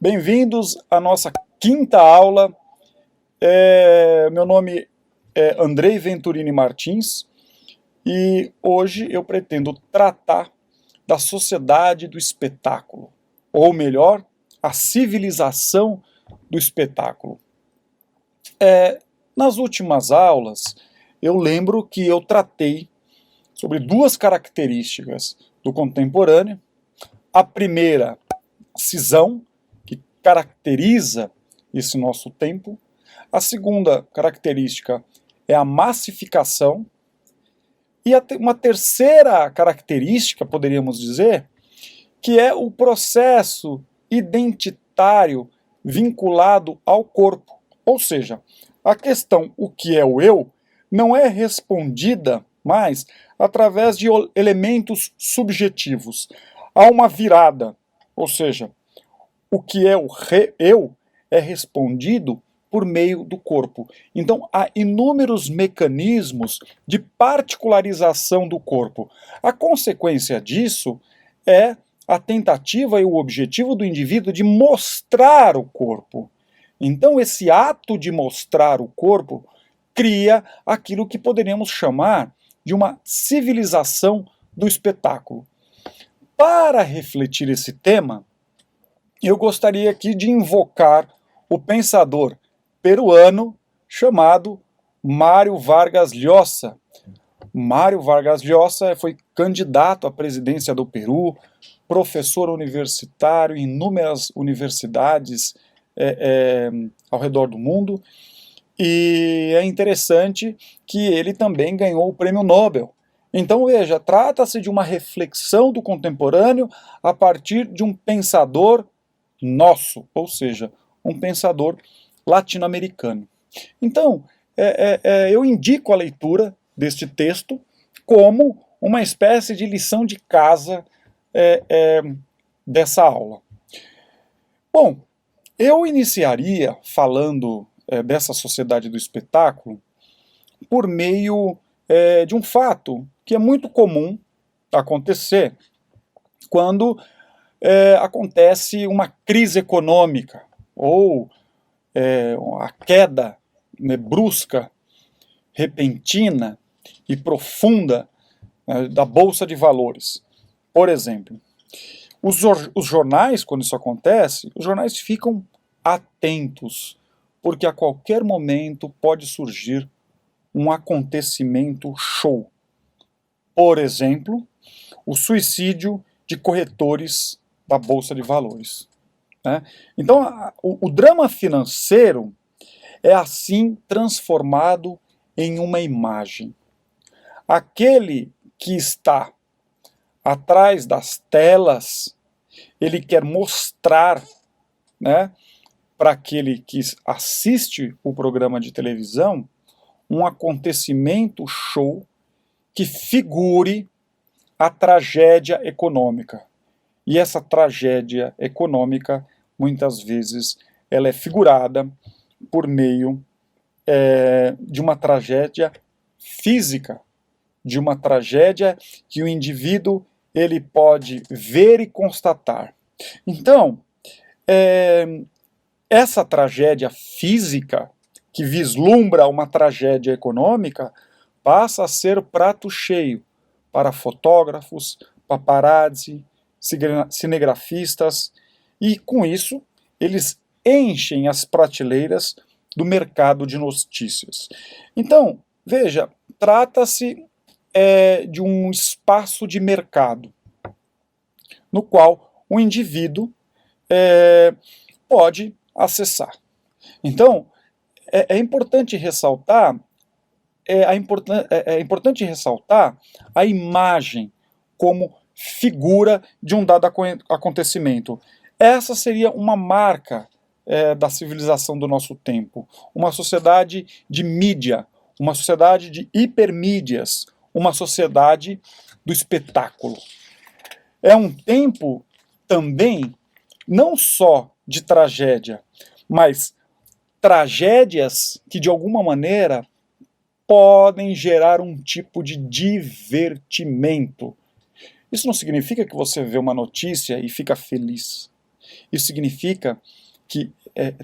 Bem-vindos à nossa quinta aula. Meu nome é Andrei Venturini Martins e hoje eu pretendo tratar da sociedade do espetáculo, ou melhor, a civilização do espetáculo. Nas últimas aulas, eu lembro que eu tratei sobre duas características do contemporâneo. A primeira, cisão, que caracteriza esse nosso tempo. A segunda característica é a massificação. E uma terceira característica, poderíamos dizer, que é o processo identitário vinculado ao corpo. Ou seja, a questão o que é o eu não é respondida mais através de elementos subjetivos. Há uma virada, ou seja, o que é o eu é respondido por meio do corpo. Então, há inúmeros mecanismos de particularização do corpo. A consequência disso é a tentativa e o objetivo do indivíduo de mostrar o corpo. Então, esse ato de mostrar o corpo cria aquilo que poderíamos chamar de uma civilização do espetáculo. Para refletir esse tema, eu gostaria aqui de invocar o pensador peruano chamado Mário Vargas Llosa. Mário Vargas Llosa foi candidato à presidência do Peru, professor universitário em inúmeras universidades ao redor do mundo, e é interessante que ele também ganhou o Prêmio Nobel. Então, veja, trata-se de uma reflexão do contemporâneo a partir de um pensador nosso, ou seja, um pensador latino-americano. Então, eu indico a leitura deste texto como uma espécie de lição de casa dessa aula. Bom, eu iniciaria falando dessa sociedade do espetáculo por meio de um fato que é muito comum acontecer quando acontece uma crise econômica ou a queda brusca, repentina e profunda da Bolsa de Valores. Por exemplo, os jornais, quando isso acontece, os jornais ficam atentos, porque a qualquer momento pode surgir um acontecimento show. Por exemplo, o suicídio de corretores da Bolsa de Valores. Então, o drama financeiro é assim transformado em uma imagem. Aquele que está atrás das telas, ele quer mostrar, para aquele que assiste o programa de televisão, um acontecimento show que figure a tragédia econômica. E essa tragédia econômica, muitas vezes, ela é figurada por meio de uma tragédia física, de uma tragédia que o indivíduo ele pode ver e constatar. Então, essa tragédia física, que vislumbra uma tragédia econômica, passa a ser prato cheio para fotógrafos, paparazzi, cinegrafistas, e com isso eles enchem as prateleiras do mercado de notícias. Então, veja, trata-se de um espaço de mercado no qual o indivíduo pode acessar. Então, é importante ressaltar a imagem como figura de um dado acontecimento. Essa seria uma marca da civilização do nosso tempo. Uma sociedade de mídia, uma sociedade de hipermídias, uma sociedade do espetáculo. É um tempo também não só de tragédia, mas tragédias que de alguma maneira podem gerar um tipo de divertimento. Isso não significa que você vê uma notícia e fica feliz. Isso significa que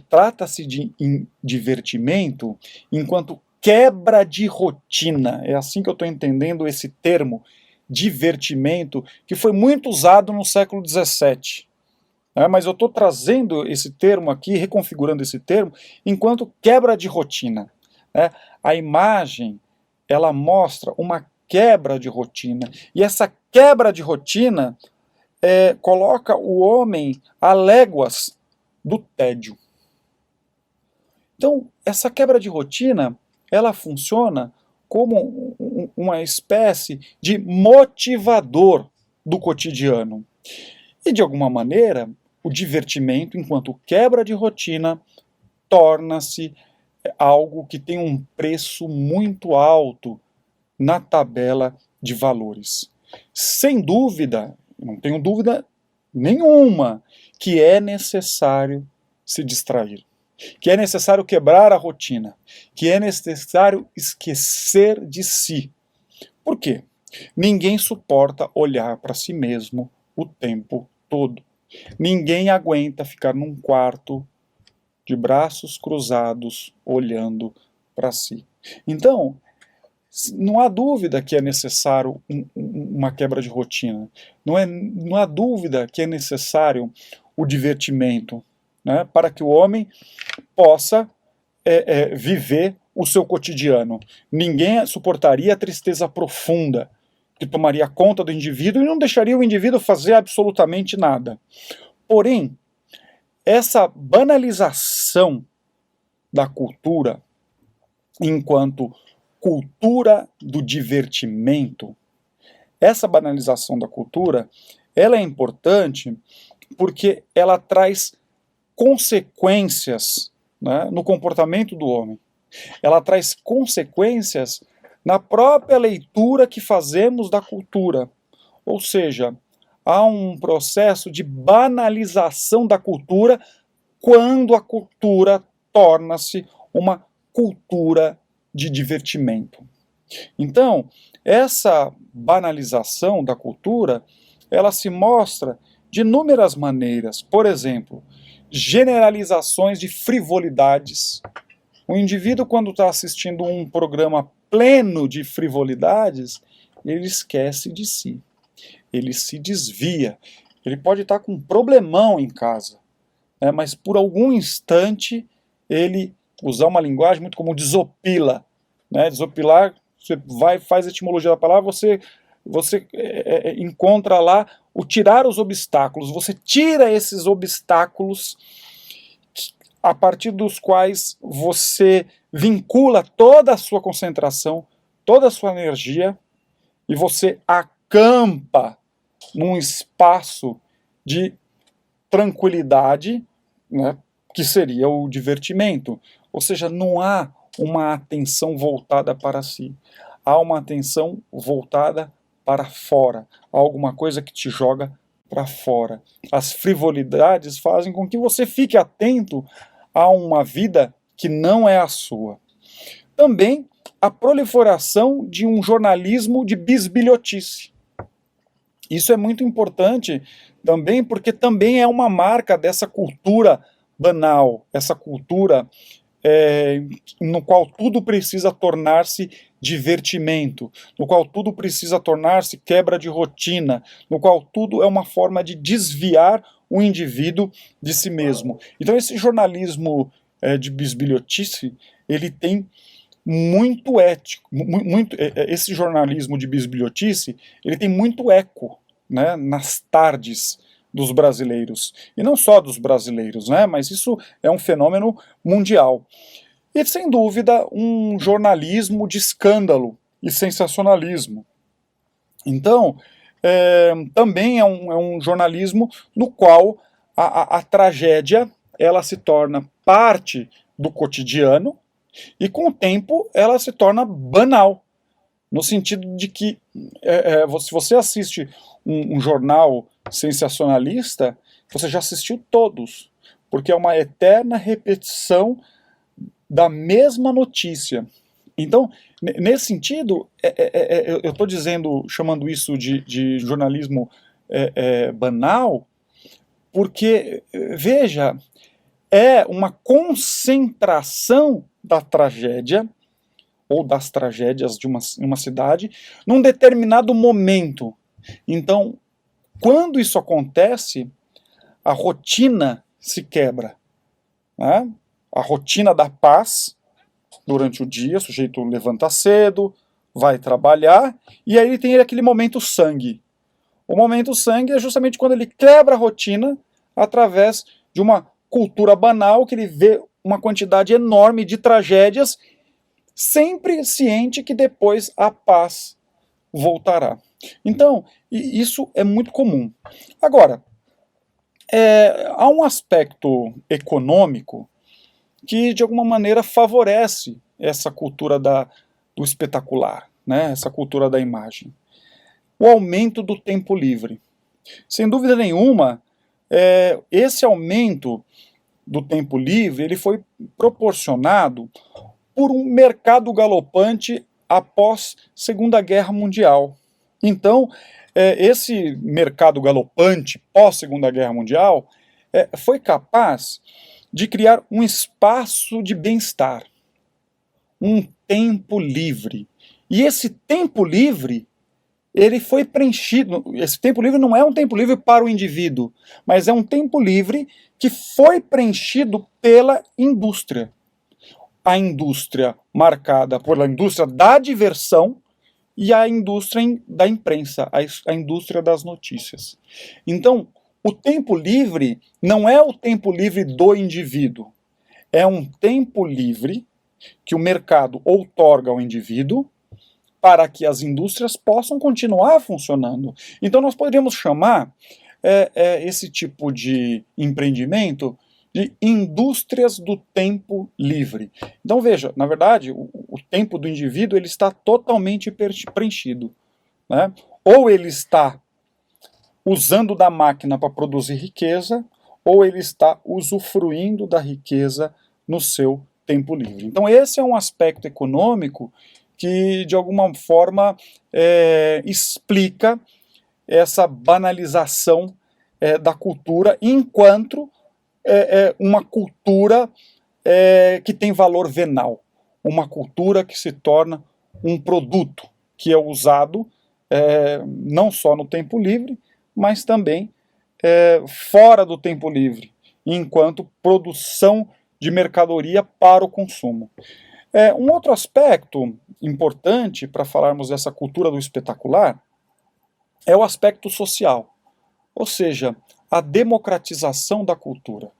trata-se de divertimento enquanto quebra de rotina. É assim que eu estou entendendo esse termo, divertimento, que foi muito usado no século XVII. Mas eu estou trazendo esse termo aqui, reconfigurando esse termo, enquanto quebra de rotina. A imagem, ela mostra uma quebra de rotina. E essa quebra de rotina coloca o homem a léguas do tédio. Então, essa quebra de rotina, ela funciona como uma espécie de motivador do cotidiano. E, de alguma maneira, o divertimento, enquanto quebra de rotina, torna-se algo que tem um preço muito alto na tabela de valores. Sem dúvida, não tenho dúvida nenhuma, que é necessário se distrair, que é necessário quebrar a rotina, que é necessário esquecer de si. Por quê? Ninguém suporta olhar para si mesmo o tempo todo. Ninguém aguenta ficar num quarto de braços cruzados olhando para si. Então, não há dúvida que é necessário uma quebra de rotina. Não há dúvida que é necessário o divertimento, né, para que o homem possa viver o seu cotidiano. Ninguém suportaria a tristeza profunda que tomaria conta do indivíduo e não deixaria o indivíduo fazer absolutamente nada. Porém, essa banalização da cultura enquanto cultura do divertimento, essa banalização da cultura, ela é importante porque ela traz consequências, né, no comportamento do homem. Ela traz consequências na própria leitura que fazemos da cultura. Ou seja, há um processo de banalização da cultura quando a cultura torna-se uma cultura de divertimento. Então, essa banalização da cultura, ela se mostra de inúmeras maneiras. Por exemplo, generalizações de frivolidades. O indivíduo, quando está assistindo um programa pleno de frivolidades, ele esquece de si. Ele se desvia. Ele pode estar com um problemão em casa, né, mas por algum instante ele, usar uma linguagem muito comum, desopila. Né? Desopilar, você faz a etimologia da palavra, você encontra lá o tirar os obstáculos. Você tira esses obstáculos a partir dos quais você vincula toda a sua concentração, toda a sua energia, e você acampa num espaço de tranquilidade, né, que seria o divertimento. Ou seja, não há uma atenção voltada para si. Há uma atenção voltada para fora. Há alguma coisa que te joga para fora. As frivolidades fazem com que você fique atento a uma vida que não é a sua. Também a proliferação de um jornalismo de bisbilhotice. Isso é muito importante também, porque também é uma marca dessa cultura banal, essa cultura no qual tudo precisa tornar-se divertimento, no qual tudo precisa tornar-se quebra de rotina, no qual tudo é uma forma de desviar o indivíduo de si mesmo. Então esse jornalismo de bisbilhotice, ele tem muito esse jornalismo de bisbilhotice, ele tem muito eco, né, nas tardes dos brasileiros, e não só dos brasileiros, né, mas isso é um fenômeno mundial. E, sem dúvida, um jornalismo de escândalo e sensacionalismo. Então, também é um jornalismo no qual a tragédia ela se torna parte do cotidiano e, com o tempo, ela se torna banal, no sentido de que, se você assiste um jornal sensacionalista, você já assistiu todos, porque é uma eterna repetição da mesma notícia. Então, nesse sentido, eu estou chamando isso de jornalismo banal, Porque, veja, é uma concentração da tragédia, ou das tragédias de uma cidade, num determinado momento. Então, quando isso acontece, a rotina se quebra, né? A rotina da paz durante o dia, o sujeito levanta cedo, vai trabalhar, e aí ele tem aquele momento sangue. O momento sangue é justamente quando ele quebra a rotina através de uma cultura banal, que ele vê uma quantidade enorme de tragédias, sempre ciente que depois a paz voltará. Então, isso é muito comum. Agora, há um aspecto econômico que, de alguma maneira, favorece essa cultura do espetacular, né? Essa cultura da imagem. O aumento do tempo livre. Sem dúvida nenhuma, esse aumento do tempo livre ele foi proporcionado por um mercado galopante após Segunda Guerra Mundial. Então, esse mercado galopante pós-Segunda Guerra Mundial foi capaz de criar um espaço de bem-estar, um tempo livre. E esse tempo livre, ele foi preenchido. Esse tempo livre não é um tempo livre para o indivíduo, mas é um tempo livre que foi preenchido pela indústria. A indústria marcada pela indústria da diversão e a indústria da imprensa, a indústria das notícias. Então, o tempo livre não é o tempo livre do indivíduo, é um tempo livre que o mercado outorga ao indivíduo para que as indústrias possam continuar funcionando. Então nós poderíamos chamar esse tipo de empreendimento de indústrias do tempo livre. Então veja, na verdade, o tempo do indivíduo ele está totalmente preenchido, né? Ou ele está usando da máquina para produzir riqueza, ou ele está usufruindo da riqueza no seu tempo livre. Então esse é um aspecto econômico que, de alguma forma, explica essa banalização da cultura, enquanto uma cultura que tem valor venal, uma cultura que se torna um produto que é usado não só no tempo livre, mas também fora do tempo livre, enquanto produção de mercadoria para o consumo. Um outro aspecto importante para falarmos dessa cultura do espetacular é o aspecto social, ou seja, a democratização da cultura.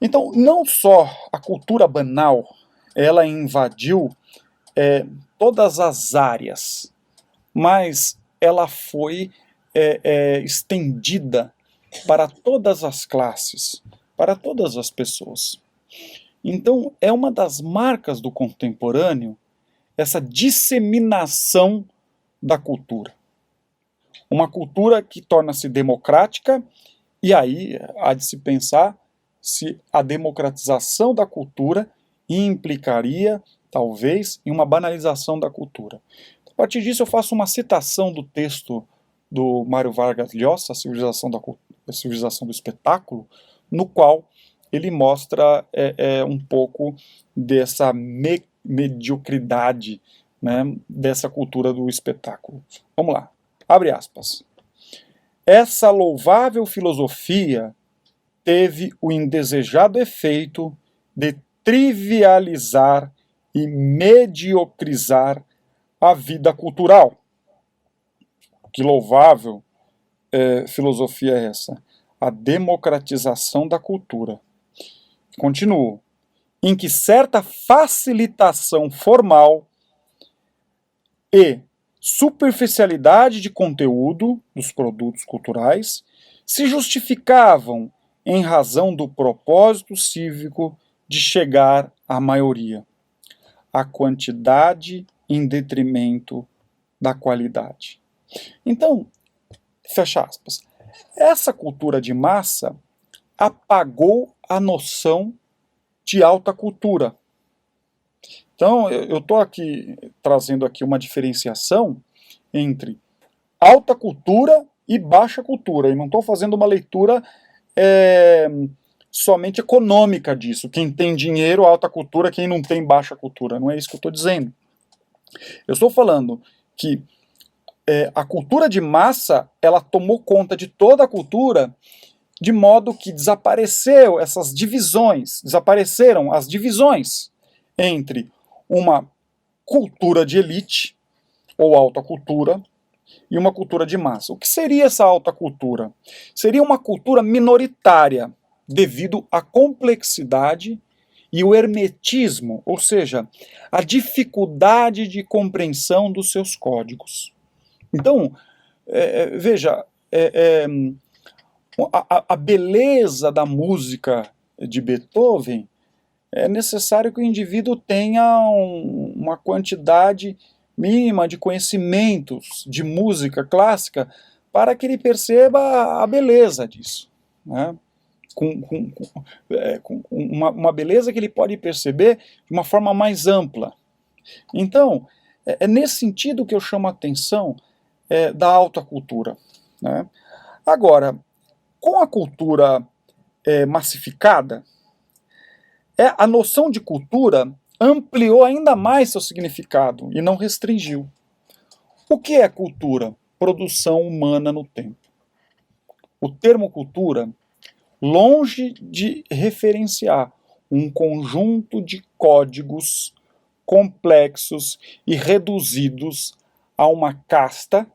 Então, não só a cultura banal, ela invadiu todas as áreas, mas ela foi estendida para todas as classes, para todas as pessoas. Então, é uma das marcas do contemporâneo essa disseminação da cultura. Uma cultura que torna-se democrática, e aí há de se pensar se a democratização da cultura implicaria, talvez, em uma banalização da cultura. A partir disso, eu faço uma citação do texto do Mário Vargas Llosa, A Civilização do Espetáculo, no qual ele mostra um pouco dessa mediocridade, né, dessa cultura do espetáculo. Vamos lá, abre aspas. Essa louvável filosofia teve o indesejado efeito de trivializar e mediocrizar a vida cultural. Que louvável filosofia é essa? A democratização da cultura. Continuo. Em que certa facilitação formal e superficialidade de conteúdo dos produtos culturais se justificavam em razão do propósito cívico de chegar à maioria. A quantidade em detrimento da qualidade. Então, fecha aspas, essa cultura de massa apagou a noção de alta cultura. Então, eu estou aqui trazendo aqui uma diferenciação entre alta cultura e baixa cultura. E não estou fazendo uma leitura somente econômica disso. Quem tem dinheiro, alta cultura, quem não tem, baixa cultura. Não é isso que eu estou dizendo. Eu estou falando que a cultura de massa, ela tomou conta de toda a cultura, de modo que desapareceram as divisões entre uma cultura de elite, ou alta cultura, e uma cultura de massa. O que seria essa alta cultura? Seria uma cultura minoritária, devido à complexidade e o hermetismo, ou seja, a dificuldade de compreensão dos seus códigos. Então, veja, a beleza da música de Beethoven, é necessário que o indivíduo tenha uma quantidade mínima de conhecimentos de música clássica para que ele perceba a beleza disso, né? Com uma beleza que ele pode perceber de uma forma mais ampla. Então, é nesse sentido que eu chamo a atenção da alta cultura, né? Agora, com a cultura massificada, a noção de cultura ampliou ainda mais seu significado e não restringiu. O que é cultura? Produção humana no tempo. O termo cultura, longe de referenciar um conjunto de códigos complexos e reduzidos a uma casta,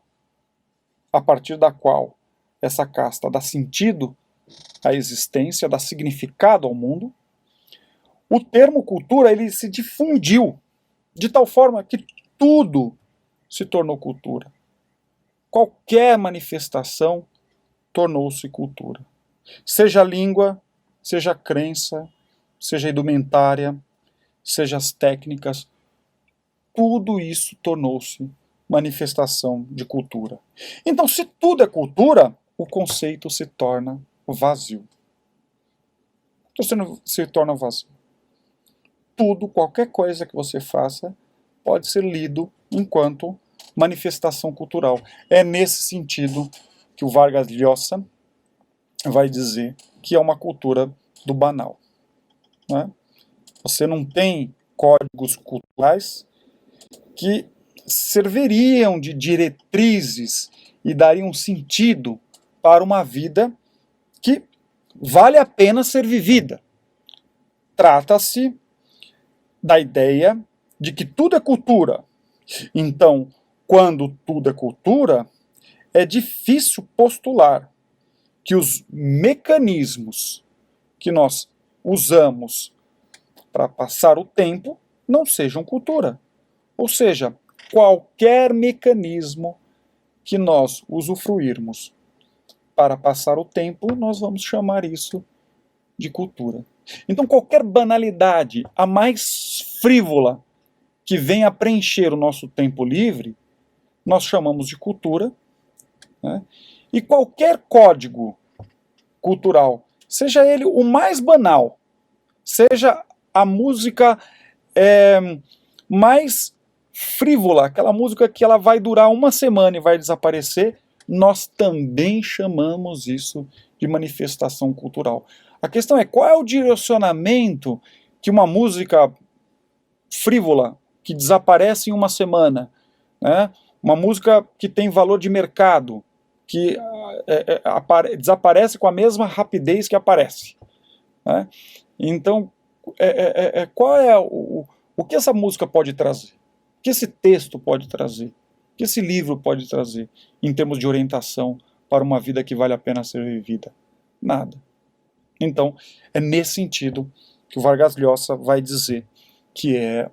a partir da qual essa casta dá sentido à existência, dá significado ao mundo, o termo cultura ele se difundiu de tal forma que tudo se tornou cultura. Qualquer manifestação tornou-se cultura. Seja língua, seja crença, seja indumentária, seja as técnicas, tudo isso tornou-se manifestação de cultura. Então, se tudo é cultura, o conceito se torna vazio. Se torna vazio. Tudo, qualquer coisa que você faça, pode ser lido enquanto manifestação cultural. É nesse sentido que o Vargas Llosa vai dizer que é uma cultura do banal, né? Você não tem códigos culturais que serviriam de diretrizes e dariam sentido para uma vida que vale a pena ser vivida. Trata-se da ideia de que tudo é cultura. Então, quando tudo é cultura, é difícil postular que os mecanismos que nós usamos para passar o tempo não sejam cultura. Ou seja, qualquer mecanismo que nós usufruirmos para passar o tempo, nós vamos chamar isso de cultura. Então, qualquer banalidade, a mais frívola, que venha preencher o nosso tempo livre, nós chamamos de cultura, né? E qualquer código cultural, seja ele o mais banal, seja a música mais frívola, aquela música que ela vai durar uma semana e vai desaparecer, nós também chamamos isso de manifestação cultural. A questão é qual é o direcionamento que uma música frívola, que desaparece em uma semana, né? Uma música que tem valor de mercado, que desaparece com a mesma rapidez que aparece, né? Então, qual é o que essa música pode trazer? O que esse texto pode trazer? O que esse livro pode trazer em termos de orientação para uma vida que vale a pena ser vivida? Nada. Então, é nesse sentido que o Vargas Llosa vai dizer que é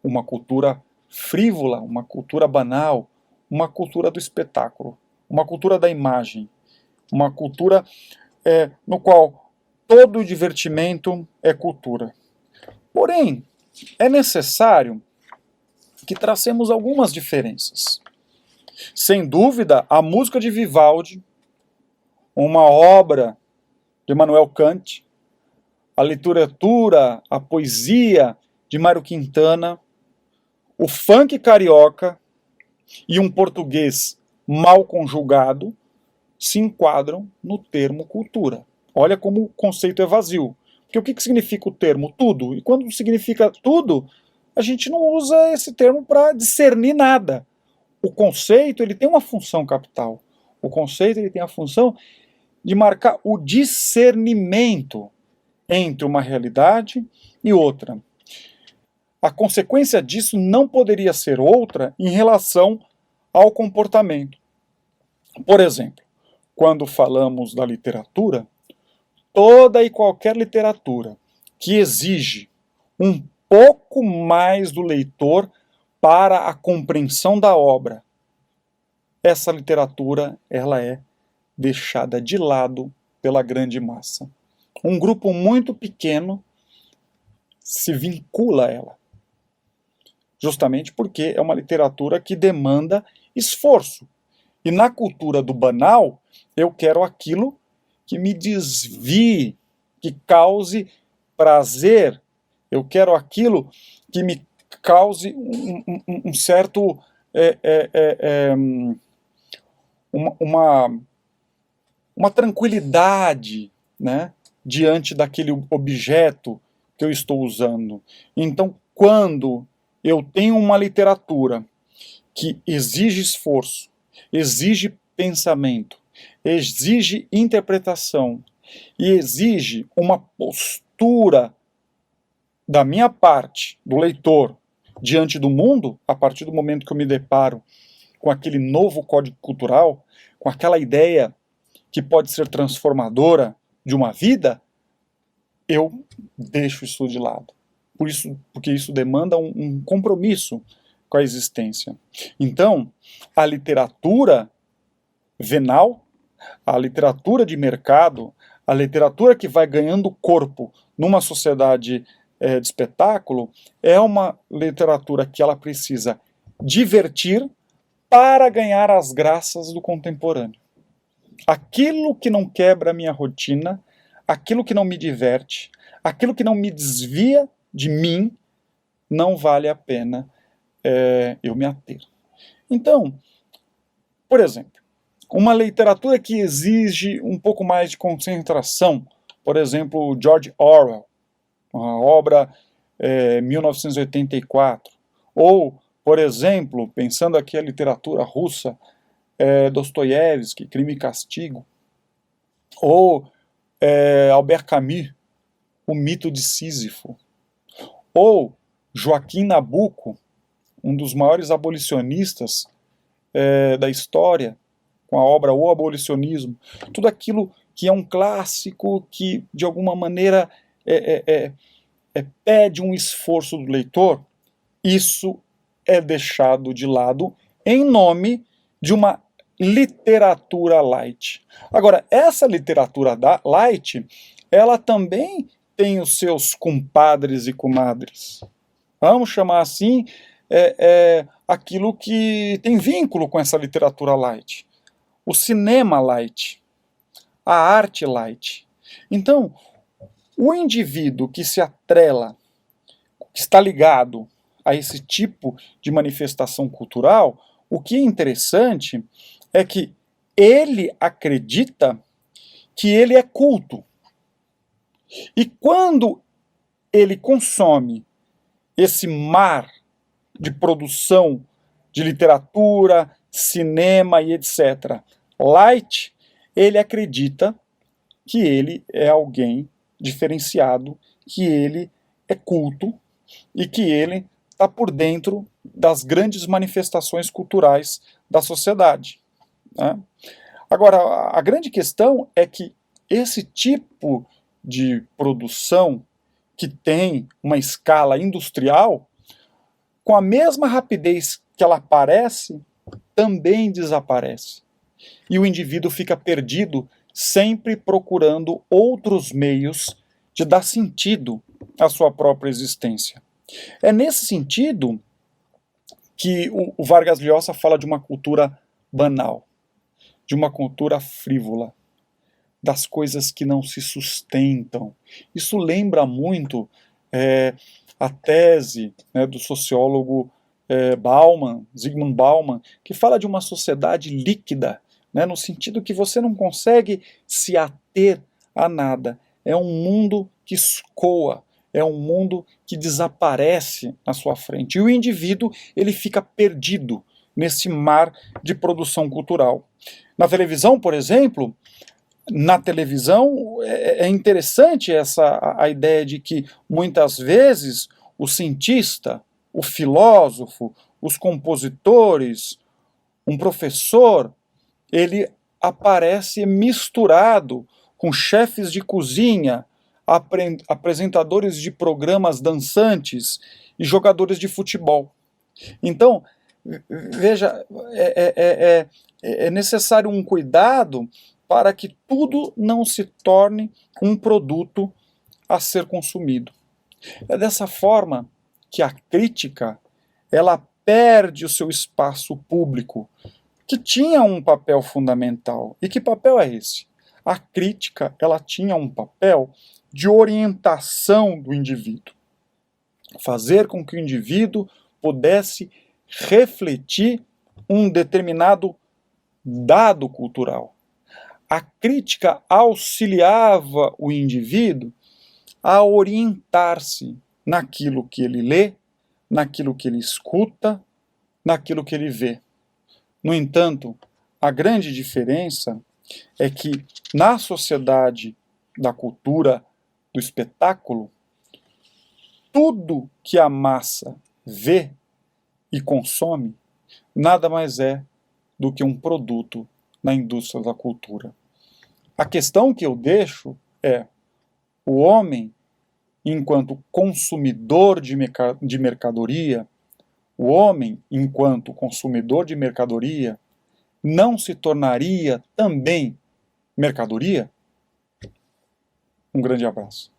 uma cultura frívola, uma cultura banal, uma cultura do espetáculo, uma cultura da imagem, uma cultura no qual todo o divertimento é cultura. Porém, é necessário que tracemos algumas diferenças. Sem dúvida, a música de Vivaldi, uma obra de Immanuel Kant, a literatura, a poesia de Mário Quintana, o funk carioca e um português mal conjugado se enquadram no termo cultura. Olha como o conceito é vazio. Porque o que significa o termo? Tudo. E quando significa tudo, a gente não usa esse termo para discernir nada. O conceito ele tem uma função capital. O conceito ele tem a função de marcar o discernimento entre uma realidade e outra. A consequência disso não poderia ser outra em relação ao comportamento. Por exemplo, quando falamos da literatura, toda e qualquer literatura que exige um pouco mais do leitor para a compreensão da obra, essa literatura ela é deixada de lado pela grande massa. Um grupo muito pequeno se vincula a ela, justamente porque é uma literatura que demanda esforço. E na cultura do banal, eu quero aquilo que me desvie, que cause prazer. Eu quero aquilo que me cause um certo... uma tranquilidade, né, diante daquele objeto que eu estou usando. Então, quando eu tenho uma literatura que exige esforço, exige pensamento, exige interpretação e exige uma postura da minha parte, do leitor, diante do mundo, a partir do momento que eu me deparo com aquele novo código cultural, com aquela ideia que pode ser transformadora de uma vida, eu deixo isso de lado. Porque isso demanda um compromisso com a existência. Então, a literatura venal, a literatura de mercado, a literatura que vai ganhando corpo numa sociedade de espetáculo, é uma literatura que ela precisa divertir para ganhar as graças do contemporâneo. Aquilo que não quebra a minha rotina, aquilo que não me diverte, aquilo que não me desvia de mim, não vale a pena eu me ater. Então, por exemplo, uma literatura que exige um pouco mais de concentração, por exemplo, George Orwell, uma obra 1984, ou, por exemplo, pensando aqui a literatura russa, Dostoiévski, Crime e Castigo, ou Albert Camus, O Mito de Sísifo, ou Joaquim Nabuco, um dos maiores abolicionistas da história, com a obra O Abolicionismo, tudo aquilo que é um clássico, que de alguma maneira pede um esforço do leitor, isso é deixado de lado em nome de uma literatura light. Agora, essa literatura light, ela também tem os seus compadres e comadres. Vamos chamar assim aquilo que tem vínculo com essa literatura light. O cinema light, a arte light. Então, o indivíduo que se atrela, que está ligado a esse tipo de manifestação cultural, o que é interessante é que ele acredita que ele é culto. E quando ele consome esse mar de produção de literatura, cinema e etc., light, ele acredita que ele é alguém diferenciado, que ele é culto e que ele está por dentro das grandes manifestações culturais da sociedade, né? Agora, a grande questão é que esse tipo de produção que tem uma escala industrial, com a mesma rapidez que ela aparece, também desaparece. E o indivíduo fica perdido, sempre procurando outros meios de dar sentido à sua própria existência. É nesse sentido que o Vargas Llosa fala de uma cultura banal, de uma cultura frívola, das coisas que não se sustentam. Isso lembra muito a tese, né, do sociólogo Zygmunt Bauman, que fala de uma sociedade líquida, né, no sentido que você não consegue se ater a nada. É um mundo que escoa, é um mundo que desaparece na sua frente. E o indivíduo, ele fica perdido nesse mar de produção cultural. Na televisão, por exemplo, é interessante a ideia de que muitas vezes o cientista, o filósofo, os compositores, um professor, ele aparece misturado com chefes de cozinha, apresentadores de programas dançantes e jogadores de futebol. Então, veja, é necessário um cuidado para que tudo não se torne um produto a ser consumido. É dessa forma que a crítica, ela perde o seu espaço público, que tinha um papel fundamental. E que papel é esse? A crítica, ela tinha um papel de orientação do indivíduo, fazer com que o indivíduo pudesse refletir um determinado dado cultural. A crítica auxiliava o indivíduo a orientar-se naquilo que ele lê, naquilo que ele escuta, naquilo que ele vê. No entanto, a grande diferença é que na sociedade da cultura do espetáculo, tudo que a massa vê e consome nada mais é do que um produto na indústria da cultura. A questão que eu deixo é: o homem, enquanto consumidor de mercadoria, o homem, enquanto consumidor de mercadoria, não se tornaria também mercadoria? Um grande abraço.